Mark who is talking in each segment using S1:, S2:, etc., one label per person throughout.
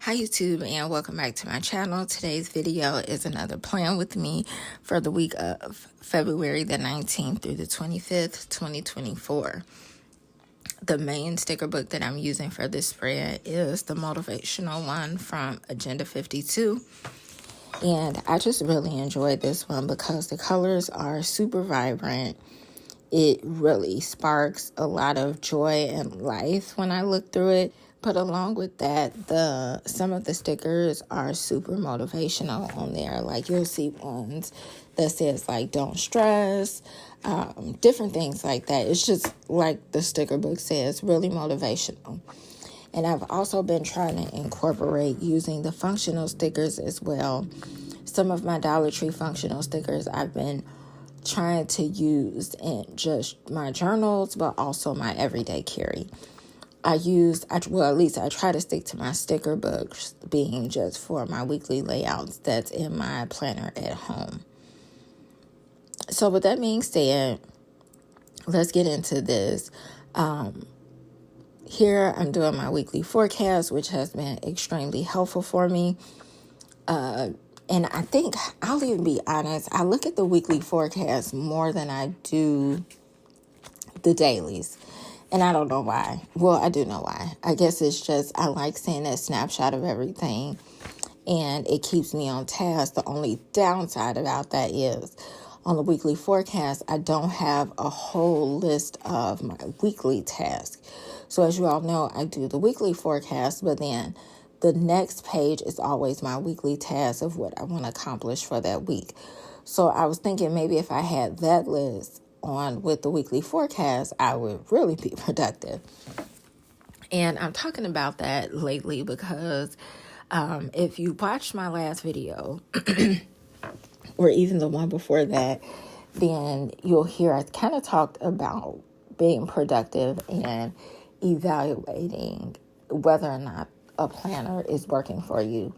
S1: Hi YouTube, and welcome back to my channel. Today's video is another plan with me for the week of February the 19th through the 25th, 2024. The main sticker book that I'm using for this spread is the motivational one from Agenda 52. And I just really enjoyed this one because the colors are super vibrant. It really sparks a lot of joy and life when I look through it. But along with that, some of the stickers are super motivational on there. Like you'll see ones that says like don't stress, different things like that. It's just like the sticker book says, really motivational. And I've also been trying to incorporate using the functional stickers as well. Some of my Dollar Tree functional stickers I've been trying to use in just my journals, but also my everyday carry. At least I try to stick to my sticker books being just for my weekly layouts that's in my planner at home. So with that being said, let's get into this. Here I'm doing my weekly forecast, which has been extremely helpful for me. And I think, I'll even be honest, I look at the weekly forecast more than I do the dailies. And I don't know why. Well, I do know why. I guess it's just I like seeing that snapshot of everything. And it keeps me on task. The only downside about that is on the weekly forecast, I don't have a whole list of my weekly tasks. So as you all know, I do the weekly forecast, but then the next page is always my weekly task of what I want to accomplish for that week. So I was thinking maybe if I had that list on with the weekly forecast, I would really be productive. And I'm talking about that lately because if you watched my last video or even the one before that, then you'll hear I kind of talked about being productive and evaluating whether or not a planner is working for you.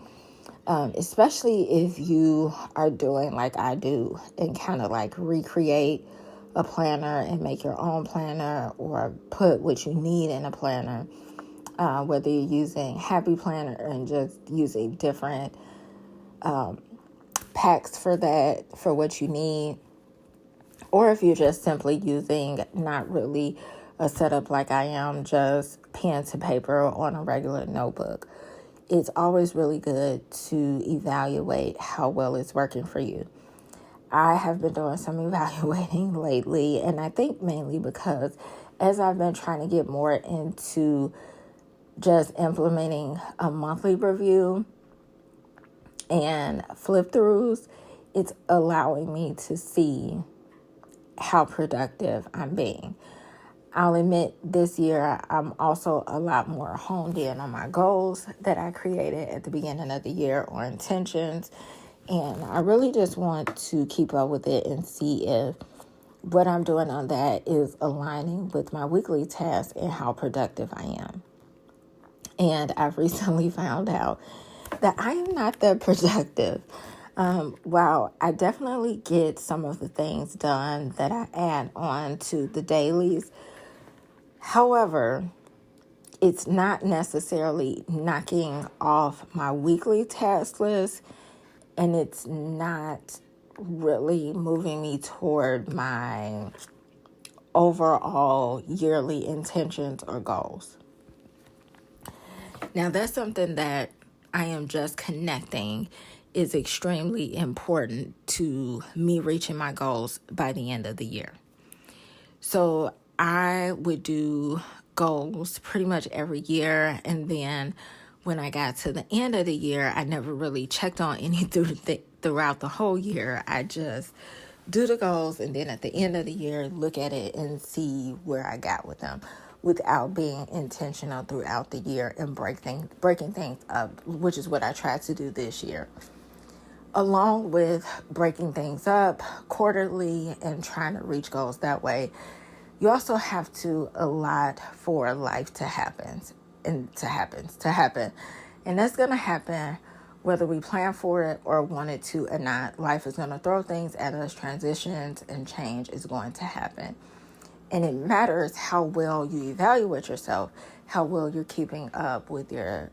S1: Especially if you are doing like I do and kind of like recreate a planner and make your own planner or put what you need in a planner, whether you're using Happy Planner and just using different packs for that, for what you need, or if you're just simply using not really a setup like I am, just pen to paper on a regular notebook. It's always really good to evaluate how well it's working for you. I have been doing some evaluating lately, and I think mainly because as I've been trying to get more into just implementing a monthly review and flip throughs, it's allowing me to see how productive I'm being. I'll admit this year I'm also a lot more honed in on my goals that I created at the beginning of the year or intentions. And I really just want to keep up with it and see if what I'm doing on that is aligning with my weekly tasks and how productive I am. And I've recently found out that I am not that productive. While I definitely get some of the things done that I add on to the dailies, however, it's not necessarily knocking off my weekly task list, and it's not really moving me toward my overall yearly intentions or goals. Now, that's something that I am just connecting is extremely important to me reaching my goals by the end of the year. So I would do goals pretty much every year, and then when I got to the end of the year, I never really checked on any throughout the whole year. I just do the goals, and then at the end of the year, look at it and see where I got with them without being intentional throughout the year and breaking things up, which is what I tried to do this year. Along with breaking things up quarterly and trying to reach goals that way, you also have to allot for life to happen. And that's going to happen whether we plan for it or want it to or not. Life is going to throw things at us. Transitions and change is going to happen. And it matters how well you evaluate yourself, how well you're keeping up with your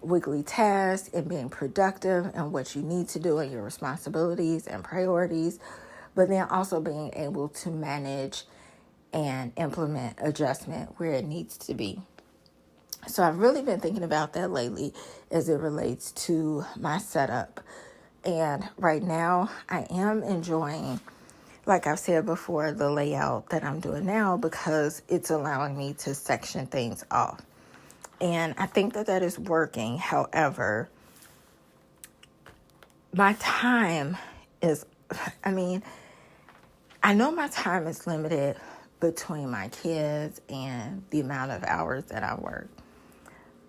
S1: weekly tasks and being productive and what you need to do and your responsibilities and priorities, but then also being able to manage and implement adjustment where it needs to be. So I've really been thinking about that lately as it relates to my setup. And right now I am enjoying, like I've said before, the layout that I'm doing now because it's allowing me to section things off. And I think that that is working. However, my time is, I know my time is limited between my kids and the amount of hours that I work.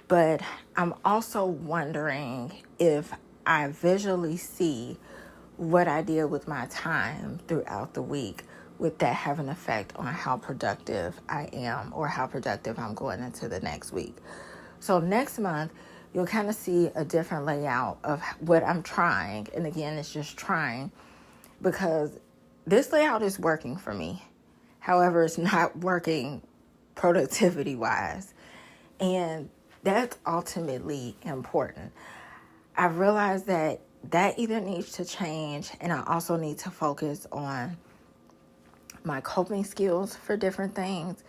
S1: But I'm also wondering if I visually see what I did with my time throughout the week, would that have an effect on how productive I am or how productive I'm going into the next week. So next month, you'll kind of see a different layout of what I'm trying. And again, it's just trying because this layout is working for me. However, it's not working productivity wise. And that's ultimately important. I've realized that either needs to change, and I also need to focus on my coping skills for different things,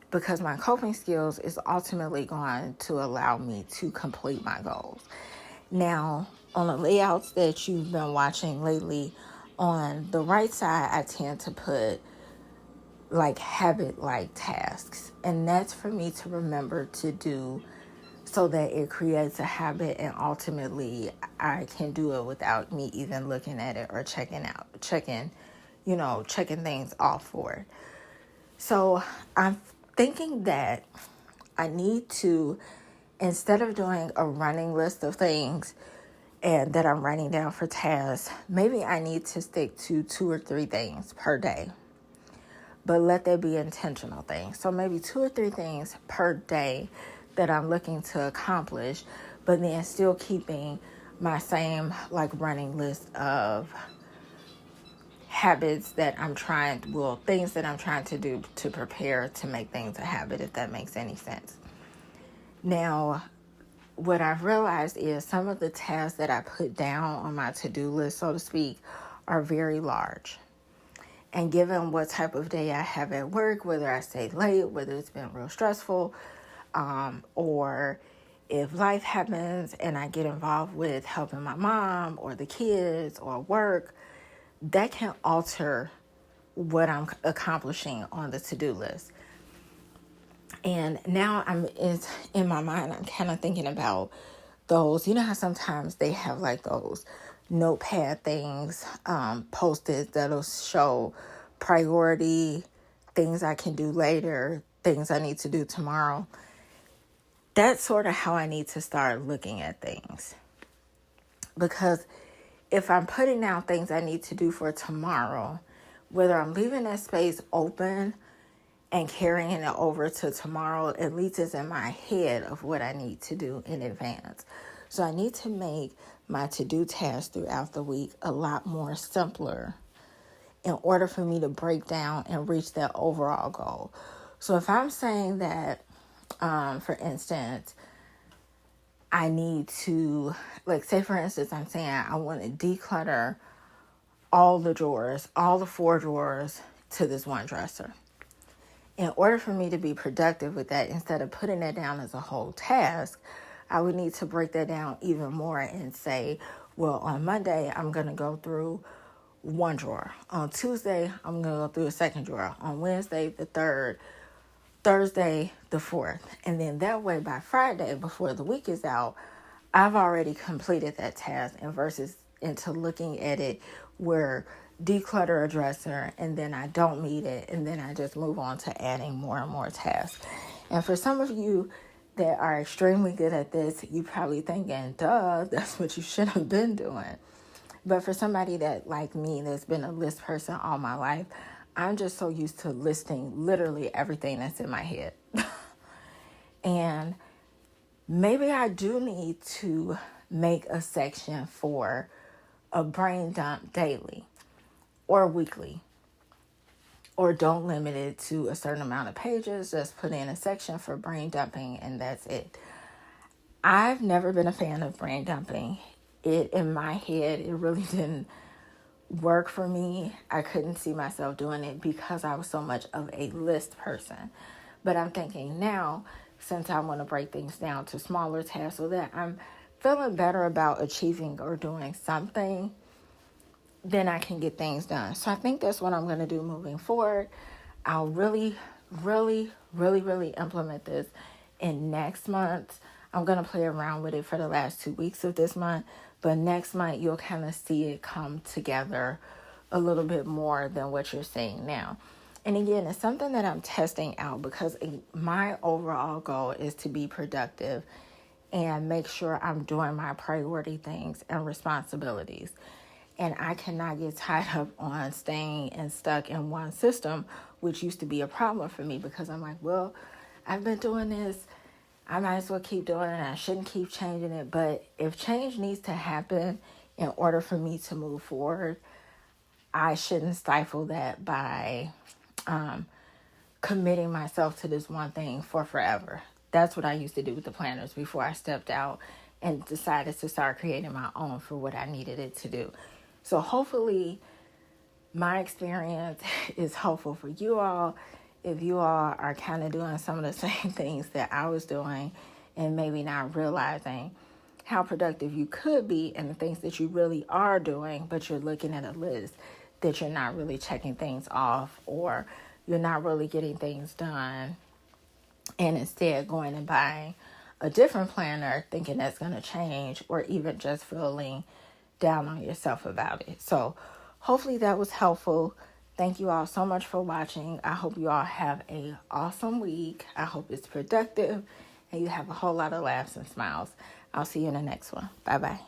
S1: because my coping skills is ultimately going to allow me to complete my goals. Now, on the layouts that you've been watching lately, on the right side, I tend to put like habit-like tasks, and that's for me to remember to do so that it creates a habit, and ultimately I can do it without me even looking at it or checking things off for it. So I'm thinking that I need to, instead of doing a running list of things and that I'm writing down for tasks, maybe I need to stick to 2 or 3 things per day. But let there be intentional things. So maybe 2 or 3 things per day that I'm looking to accomplish, but then still keeping my same running list of habits that things that I'm trying to do to prepare to make things a habit, if that makes any sense. Now, what I've realized is some of the tasks that I put down on my to-do list, so to speak, are very large. And given what type of day I have at work, whether I stayed late, whether it's been real stressful, or if life happens and I get involved with helping my mom or the kids or work, that can alter what I'm accomplishing on the to-do list. And now in my mind, I'm kind of thinking about those, you know how sometimes they have those notepad things posted that'll show priority, things I can do later, things I need to do tomorrow. That's sort of how I need to start looking at things. Because if I'm putting down things I need to do for tomorrow, whether I'm leaving that space open and carrying it over to tomorrow, at least it's in my head of what I need to do in advance. So I need to make my to-do tasks throughout the week a lot more simpler in order for me to break down and reach that overall goal. So if I'm saying that, for instance, I need to, say for instance, I'm saying I want to declutter all the 4 drawers to this one dresser. In order for me to be productive with that, instead of putting that down as a whole task, I would need to break that down even more and say, well, on Monday, I'm going to go through 1 drawer. On Tuesday, I'm going to go through a 2nd drawer. On Wednesday, the 3rd. Thursday, the 4th. And then that way, by Friday, before the week is out, I've already completed that task, and versus into looking at it where declutter a dresser and then I don't meet it and then I just move on to adding more and more tasks. And for some of you that are extremely good at this, you probably thinking, duh, that's what you should have been doing. But for somebody that, like me, that's been a list person all my life, I'm just so used to listing literally everything that's in my head. And maybe I do need to make a section for a brain dump daily or weekly. Or don't limit it to a certain amount of pages. Just put in a section for brain dumping and that's it. I've never been a fan of brand dumping. In my head, it really didn't work for me. I couldn't see myself doing it because I was so much of a list person. But I'm thinking now, since I want to break things down to smaller tasks so that I'm feeling better about achieving or doing something, then I can get things done. So I think that's what I'm going to do moving forward. I'll really, really, really, really implement this in next month. I'm going to play around with it for the last 2 weeks of this month, but next month you'll kind of see it come together a little bit more than what you're seeing now. And again, it's something that I'm testing out because my overall goal is to be productive and make sure I'm doing my priority things and responsibilities. And I cannot get tied up on staying and stuck in one system, which used to be a problem for me because I'm like, well, I've been doing this. I might as well keep doing it. I shouldn't keep changing it. But if change needs to happen in order for me to move forward, I shouldn't stifle that by committing myself to this one thing for forever. That's what I used to do with the planners before I stepped out and decided to start creating my own for what I needed it to do. So hopefully my experience is helpful for you all. If you all are kind of doing some of the same things that I was doing and maybe not realizing how productive you could be and the things that you really are doing, but you're looking at a list that you're not really checking things off or you're not really getting things done, and instead going and buying a different planner thinking that's going to change, or even just feeling down on yourself about it. So hopefully that was helpful. Thank you all so much for watching. I hope you all have an awesome week. I hope it's productive and you have a whole lot of laughs and smiles. I'll see you in the next one. Bye-bye.